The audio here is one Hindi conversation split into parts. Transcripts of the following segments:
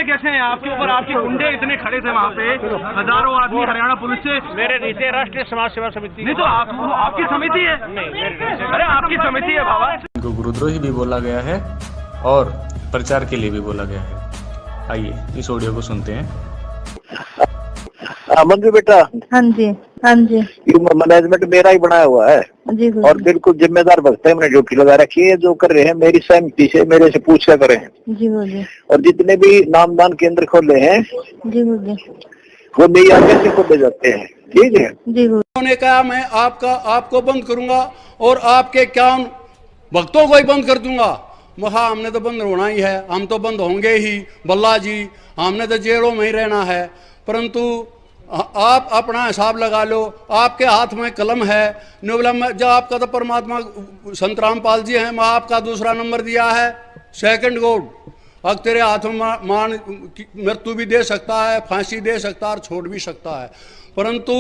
हमले कैसे हैं आपके ऊपर? आपके गुंडे इतने खड़े थे वहाँ पे, हजारों आदमी हरियाणा पुलिस से। मेरे नीचे राष्ट्रीय समाज सेवा समिति। नहीं तो आपकी समिति है? नहीं, अरे आपकी समिति है बाबा। इनको गुरुद्रोही भी बोला गया है और प्रचार के लिए भी बोला गया है। आइए इस ऑडियो को सुनते हैं। मंजू बेटा, हाँ जी हाँ जी, ये मैनेजमेंट मेरा ही बनाया हुआ है जी और बिल्कुल जिम्मेदार भक्त है। मैंने ड्यूटी लगा रखी है, जो कर रहे हैं मेरी सहमति से मेरे से पूछ कर करें। जी बोलिए। और जितने भी नामदान केंद्र खोले हैं जी बोलिए। वो मेरी आज्ञा से खोले जाते हैं, ठीक है? जी बोलिए। उन्होंने कहा मैं आपको बंद करूंगा और आपके क्या भक्तों को ही बंद कर दूंगा। हाँ, हमने तो बंद होना ही है, हम तो बंद होंगे ही बल्ला जी, हमने तो जेलों में ही रहना है। परंतु आप अपना हिसाब लगा लो, आपके हाथ में कलम है। जब आपका तो परमात्मा संत रामपाल जी हैं, मैं आपका दूसरा नंबर दिया है, सेकंड गॉड। अब तेरे हाथ में मान मृत्यु भी दे सकता है, फांसी दे सकता है और छोड़ भी सकता है। परंतु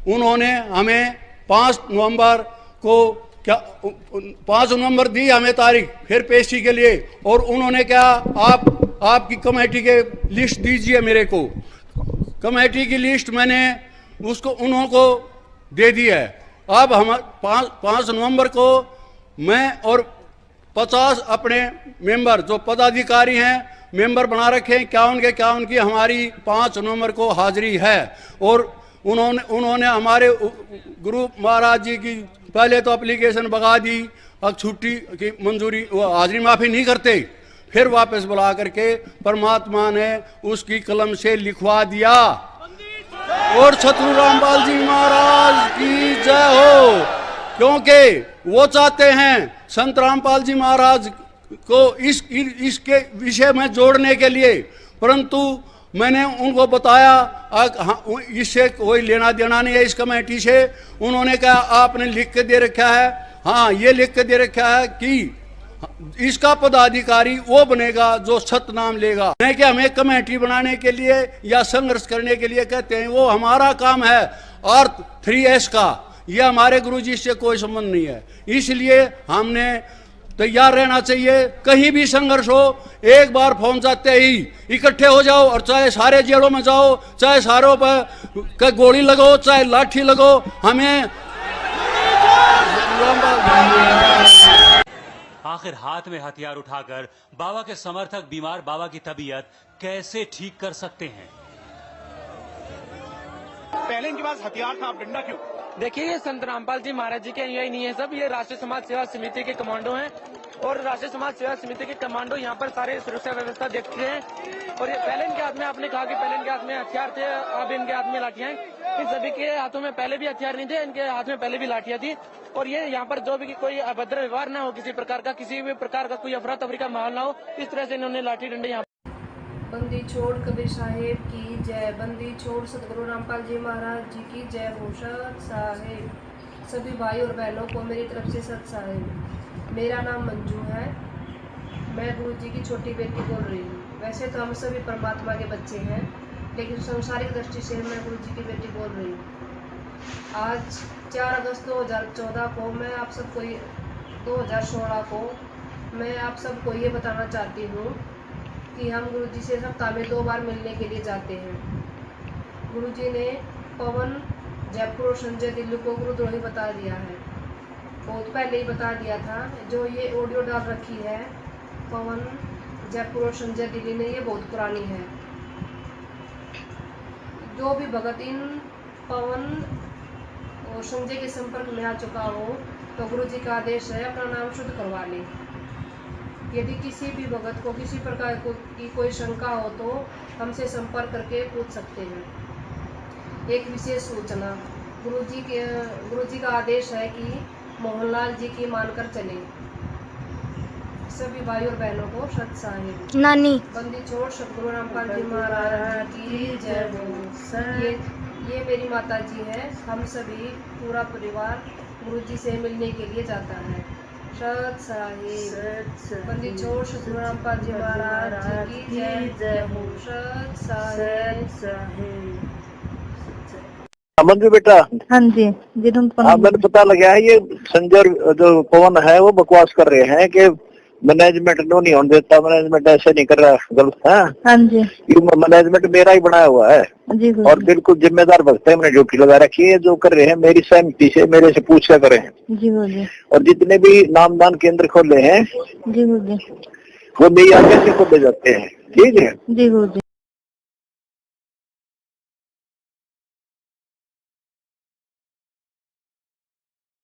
उन्होंने हमें 5 नवंबर को 5 नवंबर दी हमें तारीख फिर पेशी के लिए, और उन्होंने क्या आपकी कमेटी के लिस्ट दीजिए मेरे को। कमेटी की लिस्ट मैंने उन्हों को दे दी है। अब हम 5 नवंबर को मैं और 50 अपने मेंबर जो पदाधिकारी हैं मेंबर बना रखे हैं, क्या उनकी हमारी 5 नवंबर को हाजिरी है। और उन्होंने हमारे गुरु महाराज जी की पहले तो एप्लीकेशन भगा दी, अब छुट्टी की मंजूरी हाजिरी माफ़ी नहीं करते, फिर वापस बुला करके परमात्मा ने उसकी कलम से लिखवा दिया। और सतगुरु रामपाल जी महाराज की जय हो, क्योंकि वो चाहते हैं संत रामपाल जी महाराज को इसके विषय में जोड़ने के लिए। परंतु मैंने उनको बताया इससे कोई लेना देना नहीं है इस कमेटी से। उन्होंने कहा आपने लिख के दे रखा है, हाँ ये लिख के दे रखा है कि इसका पदाधिकारी वो बनेगा जो सतनाम लेगा, नहीं कि हमें कमेटी बनाने के लिए या संघर्ष करने के लिए कहते हैं। वो हमारा काम है अर्थ 3S का, ये हमारे गुरुजी से कोई संबंध नहीं है। इसलिए हमने तैयार रहना चाहिए, कहीं भी संघर्ष हो एक बार फोन जाते ही इकट्ठे हो जाओ, और चाहे सारे जेलों में जाओ, चाहे सारों पर गोली लगो, चाहे लाठी लगो, हमें आखिर हाथ में हथियार उठाकर बाबा के समर्थक बीमार बाबा की तबीयत कैसे ठीक कर सकते हैं? पहले इनके पास हथियार था, अब डंडा क्यों? देखिए, ये संत रामपाल जी महाराज जी के अनुयायी नहीं है सब, ये राष्ट्रीय समाज सेवा समिति के कमांडो हैं। और राष्ट्रीय समाज सेवा समिति के कमांडो यहाँ पर सारे सुरक्षा व्यवस्था देखते हैं। और ये पहले इनके हाथ में, आपने कहा कि पहले इनके हाथ में हथियार थे, अब इनके हाथ में लाठियां हैं। इन सभी के हाथों में पहले भी हथियार नहीं थे, इनके हाथ में पहले भी लाठियां थी। और ये यहाँ पर जो भी कोई अभद्र व्यवहार ना हो, किसी प्रकार का, किसी भी प्रकार का कोई अफरा तफरी का माहौल ना हो, इस तरह से इन्होंने लाठी डंडे यहाँ। बंदी छोड़ कबीर साहेब की जय, बंदी छोड़ सतगुरु रामपाल जी महाराज जी की जय हो। सत साहेब, सभी भाई और बहनों को मेरी तरफ से सत साहेब। मेरा नाम मंजू है, मैं गुरु जी की छोटी बेटी बोल रही हूँ। वैसे तो हम सभी परमात्मा के बच्चे हैं, लेकिन सांसारिक दृष्टि से मैं गुरु जी की बेटी बोल रही हूँ। आज 4 अगस्त 2014 को मैं आप सबको 2016 को मैं आप सबको ये बताना चाहती हूँ कि हम गुरुजी से सप्ताह में 2 बार मिलने के लिए जाते हैं। गुरुजी ने पवन जयपुर और संजय दिल्ली को गुरुद्रोही बता दिया है, बहुत पहले ही बता दिया था। जो ये ऑडियो डाल रखी है पवन जयपुर और संजय दिल्ली ने, ये बहुत पुरानी है। जो भी भगत इन पवन और संजय के संपर्क में आ चुका हो तो गुरुजी का आदेश है अपना नाम शुद्ध करवा ले। यदि किसी भी भगत को किसी प्रकार की कोई शंका हो तो हमसे संपर्क करके पूछ सकते हैं। एक विशेष सूचना, गुरुजी का आदेश है कि मोहनलाल जी की मानकर चले। सभी भाई और बहनों को सत साहिब। नानी बंदी छोड़ सतगुरु रामपाल जी महाराज की जय हो। ये मेरी माता जी है। हम सभी पूरा परिवार गुरुजी से मिलने के लिए जाता है। सत साहिब। बंदी छोड़ सतगुरु रामपाल जी महाराज की जय हो। सत साहिब। मंजू बेटा, हाँ जी जी, मैंने पता लगा है ये संजय जो पवन है वो बकवास कर रहे हैं कि मैनेजमेंट नहीं होने देता, मैनेजमेंट ऐसे नहीं कर रहा गलत है। हाँ जी ये मैनेजमेंट मेरा ही बनाया हुआ है जी गुरु और बिल्कुल जिम्मेदार भक्त है, मैंने ड्यूटी लगा रखी है। जो कर रहे हैं मेरी सहमति से मेरे से पूछ कर करें। जी गुरु जी और जितने भी नामदान केंद्र खोले हैं जी गुरु जी वो मेरी आज्ञा से खोले जाते हैं। ठीक है। जी गुरु जी।